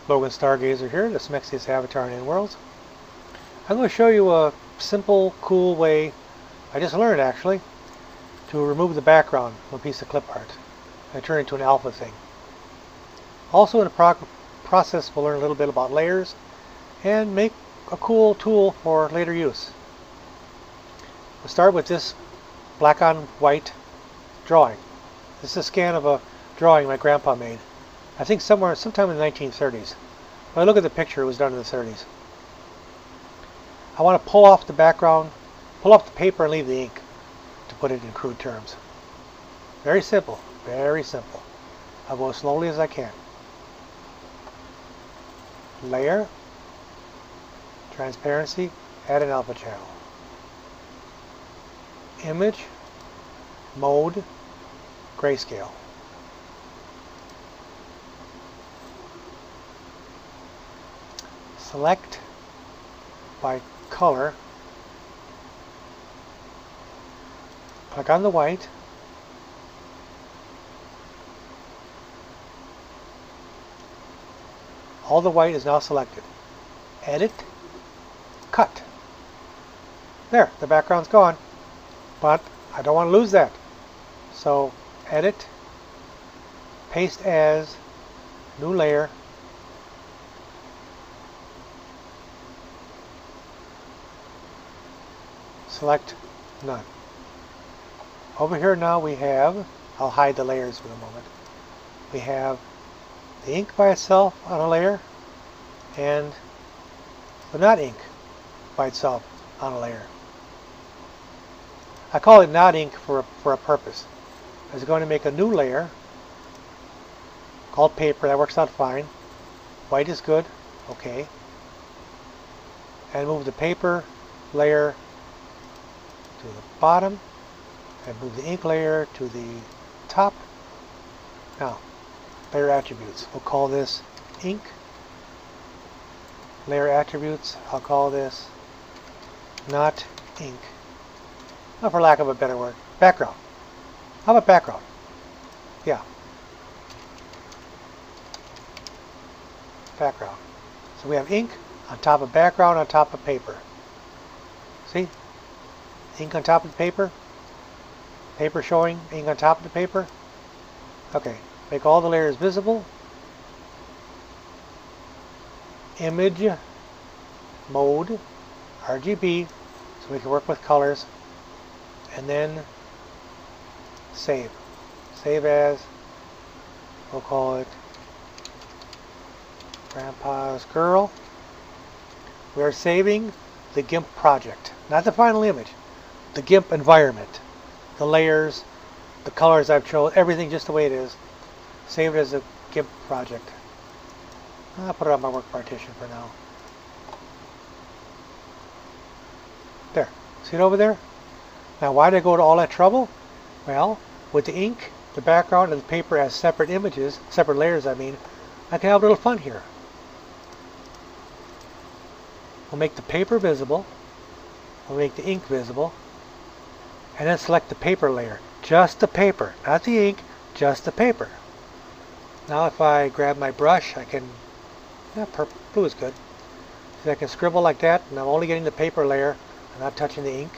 Logan Stargazer here, the smexiest avatar in worlds. I'm going to show you a simple, cool way, I just learned actually, to remove the background from a piece of clip art and turn it into an alpha thing. Also in the process we'll learn a little bit about layers and make a cool tool for later use. We'll start with this black on white drawing. This is a scan of a drawing my grandpa made. I think sometime in the 1930s. When I look at the picture, it was done in the 30s. I want to pull off the background, pull off the paper and leave the ink, to put it in crude terms. Very simple, very simple. I'll go as slowly as I can. Layer, transparency, add an alpha channel. Image, mode, grayscale. Select by color, click on the white, all the white is now selected. Edit, cut. There, the background's gone, but I don't want to lose that. So edit, paste as, new layer, select none. Over here now we have, I'll hide the layers for the moment. We have the ink by itself on a layer and the not ink by itself on a layer. I call it not ink for a purpose. I was going to make a new layer called paper. That works out fine. White is good. Okay. And move the paper layer to the bottom and move the ink layer to the top. Now, layer attributes. We'll call this ink. Layer attributes, I'll call this not ink. Now, for lack of a better word, background. How about background? Yeah. Background. So we have ink on top of background on top of paper. See? Ink on top of the paper. Paper showing ink on top of the paper. Okay. Make all the layers visible. Image mode RGB so we can work with colors. And then save. Save as, we'll call it Grandpa's Girl. We are saving the GIMP project, not the final image. The GIMP environment, the layers, the colors I've chosen, everything just the way it is. Save it as a GIMP project. I'll put it on my work partition for now. There. See it over there? Now why did I go to all that trouble? Well, with the ink, the background, and the paper as separate images, separate layers I mean, I can have a little fun here. We'll make the paper visible. We'll make the ink visible. And then select the paper layer. Just the paper, not the ink, just the paper. Now if I grab my brush, I can, purple, blue is good. So I can scribble like that, and I'm only getting the paper layer. I'm not touching the ink.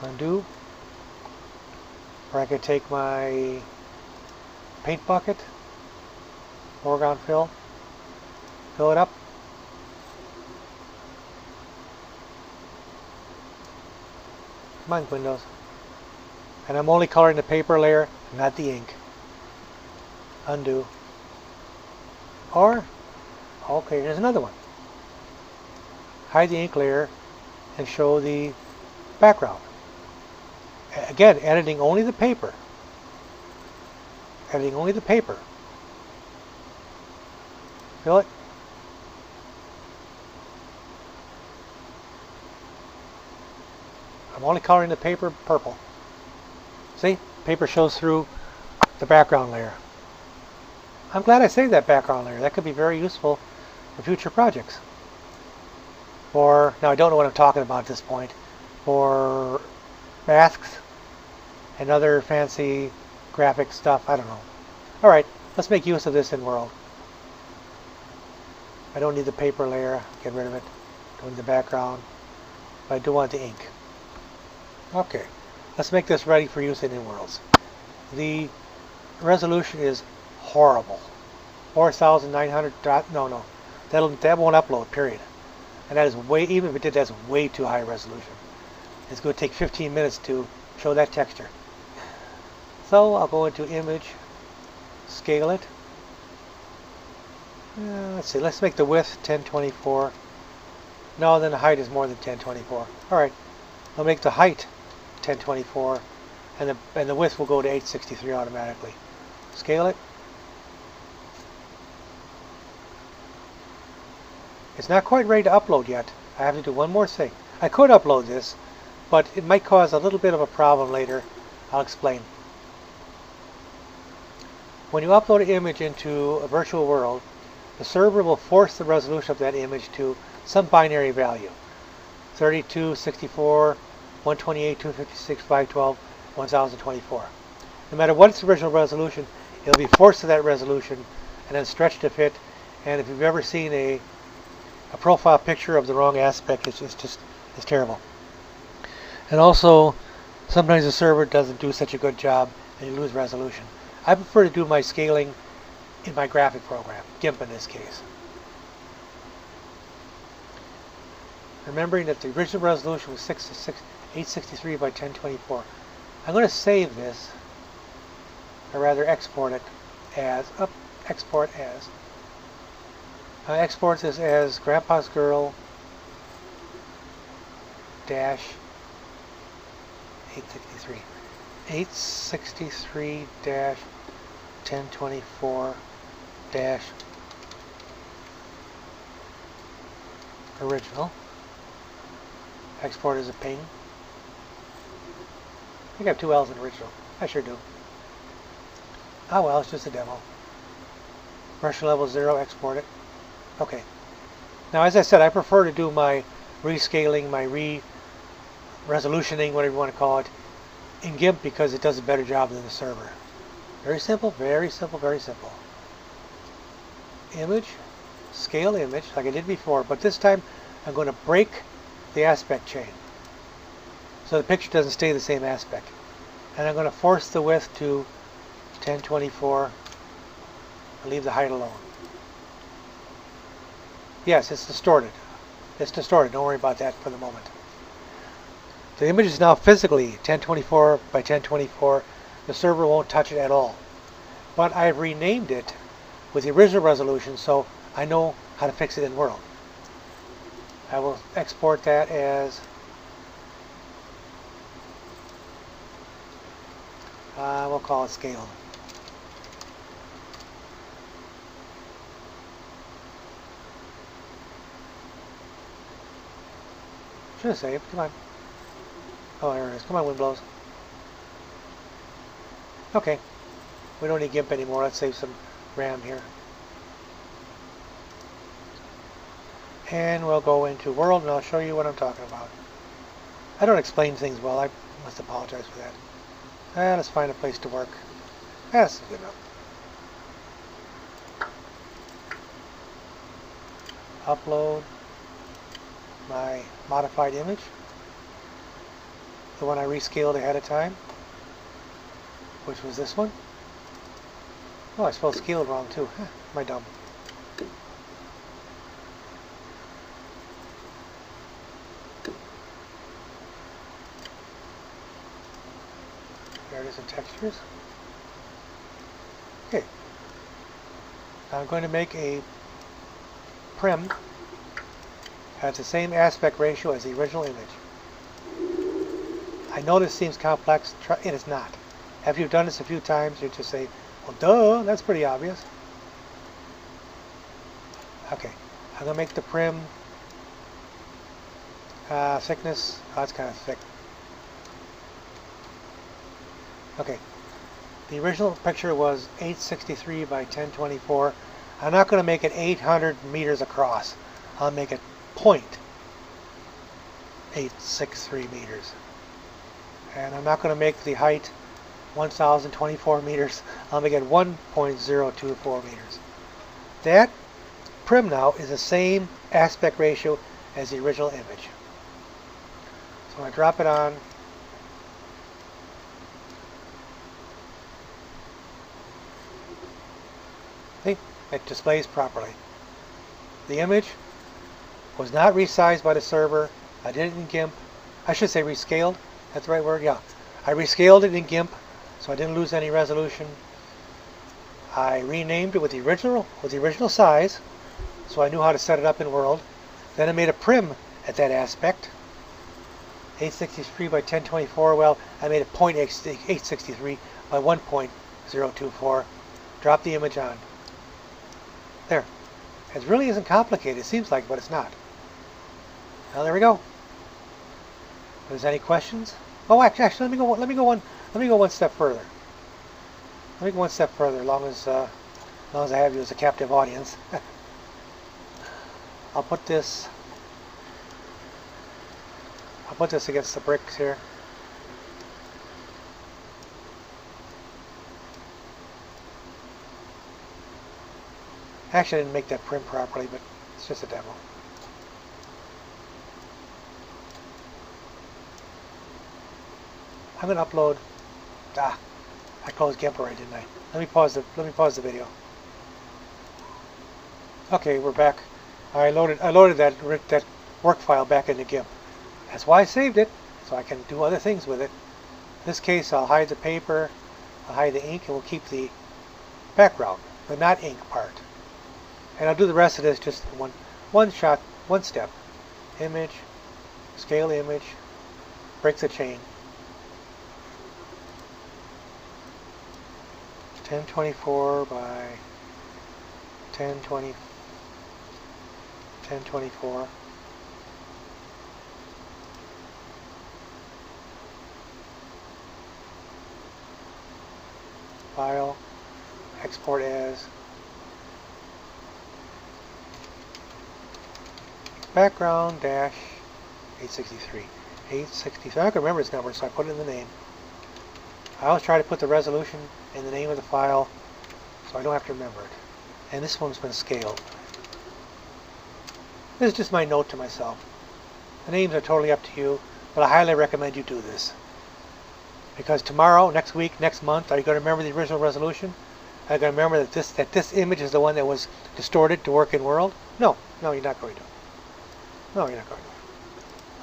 Undo. Or I could take my paint bucket, foreground fill, fill it up. Come on, Windows. And I'm only coloring the paper layer, not the ink. Undo. Or, okay, here's another one. Hide the ink layer and show the background. Again, editing only the paper. Editing only the paper. Fill it. I'm only coloring the paper purple. See? Paper shows through the background layer. I'm glad I saved that background layer. That could be very useful for future projects. For, now I don't know what I'm talking about at this point, for masks and other fancy graphic stuff. I don't know. Alright, Let's make use of this in world. I don't need the paper layer, get rid of it. Don't need the background, but I do want the ink. Okay, let's make this ready for use in worlds. The resolution is horrible. 4,900 no, that won't upload, period. And that is way, even if it did, that's way too high resolution. It's going to take 15 minutes to show that texture. So I'll go into image, scale it. Let's see, let's make the width 1024. No, then the height is more than 1024. Alright, I'll make the height 1024, and the width will go to 863 automatically. Scale it. It's not quite ready to upload yet. I have to do one more thing. I could upload this, but it might cause a little bit of a problem later. I'll explain. When you upload an image into a virtual world, the server will force the resolution of that image to some binary value. 32, 64, 128, 256, 512, 1024. No matter what its original resolution, it'll be forced to that resolution and then stretched to fit. And if you've ever seen a profile picture of the wrong aspect, it's terrible. And also, sometimes the server doesn't do such a good job and you lose resolution. I prefer to do my scaling in my graphic program, GIMP in this case. Remembering that the original resolution was 863 by 1024. I'm going to save this, or rather export it as, export as. I export this as Grandpa's Girl dash 863. 863 dash 1024 dash original. Export as a ping. I think I have 2 L's in original. I sure do. Oh well, it's just a demo. Version level 0, export it. Okay. Now, as I said, I prefer to do my rescaling, my re-resolutioning, whatever you want to call it, in GIMP because it does a better job than the server. Very simple, very simple, very simple. Image, scale image, like I did before, but this time I'm going to break the aspect chain so the picture doesn't stay the same aspect. And I'm going to force the width to 1024 and leave the height alone. Yes, it's distorted. It's distorted. Don't worry about that for the moment. The image is now physically 1024 by 1024. The server won't touch it at all. But I've renamed it with the original resolution so I know how to fix it in world. I will export that as we'll call it scale. Should have saved. Come on. Oh, there it is. Come on, wind blows. Okay. We don't need GIMP anymore. Let's save some RAM here. And we'll go into world and I'll show you what I'm talking about. I don't explain things well. I must apologize for that. Let's find a place to work. That's good enough. Upload my modified image, the one I rescaled ahead of time, which was this one. Oh, I spelled scaled wrong too. Am I dumb? There it is in textures. Okay. Now I'm going to make a prim has the same aspect ratio as the original image. I know this seems complex. It is not. After you've done this a few times, you just say, well, duh, that's pretty obvious. Okay, I'm going to make the prim thickness. Oh, that's kind of thick. Okay, the original picture was 863 by 1024. I'm not going to make it 800 meters across. I'll make it 0.863 meters. And I'm not going to make the height 1024 meters. I'm going to get 1.024 meters. That prim now is the same aspect ratio as the original image. So when I drop it on, see, it displays properly. The image was not resized by the server. I did it in GIMP. I should say rescaled. That's the right word? Yeah. I rescaled it in GIMP, so I didn't lose any resolution. I renamed it with the original size, so I knew how to set it up in World. Then I made a prim at that aspect. 863 by 1024. Well, I made it 0.863 by 1.024. Drop the image on. There. It really isn't complicated. It seems like, but it's not. Well, there we go. If there's any questions? Oh, actually, let me go one step further. Let me go one step further, as long as I have you as a captive audience. I'll put this against the bricks here. Actually, I didn't make that print properly, but it's just a demo. I'm going to upload. I closed GIMP already, didn't I? Let me pause the video. Okay, we're back. I loaded that work file back into GIMP. That's why I saved it, so I can do other things with it. In this case, I'll hide the paper, I'll hide the ink, and we'll keep the background, the not ink part. And I'll do the rest of this just one shot, one step. Image, scale image, break the chain. 1024 by 1024. File, export as, background dash 863. 863. I can remember its number, so I put it in the name. I always try to put the resolution in the name of the file, so I don't have to remember it. And this one's been scaled. This is just my note to myself. The names are totally up to you, but I highly recommend you do this. Because tomorrow, next week, next month, are you going to remember the original resolution? Are you going to remember that this image is the one that was distorted to work in World? No, you're not going to. No, you're not going to.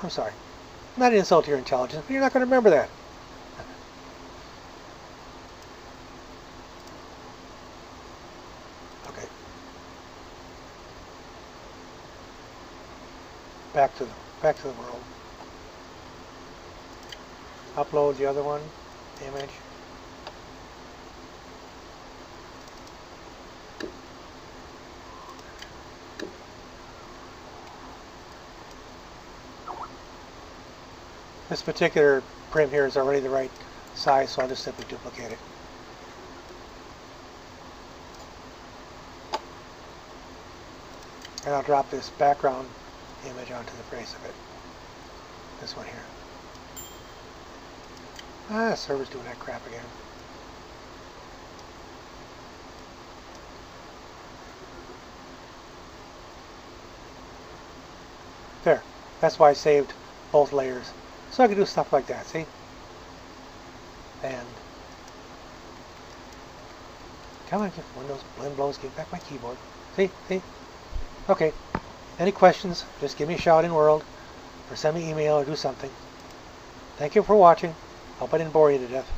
I'm sorry. Not an insult to your intelligence, but you're not going to remember that. Okay. Back to the World. Upload the other one, image. This particular prim here is already the right size, so I'll just simply duplicate it. And I'll drop this background image onto the face of it. This one here. The server's doing that crap again. There. That's why I saved both layers. So I can do stuff like that, see? And come on, Windows blend blows, give back my keyboard. See? Okay. Any questions, just give me a shout in World, or send me an email, or do something. Thank you for watching. Hope I didn't bore you to death.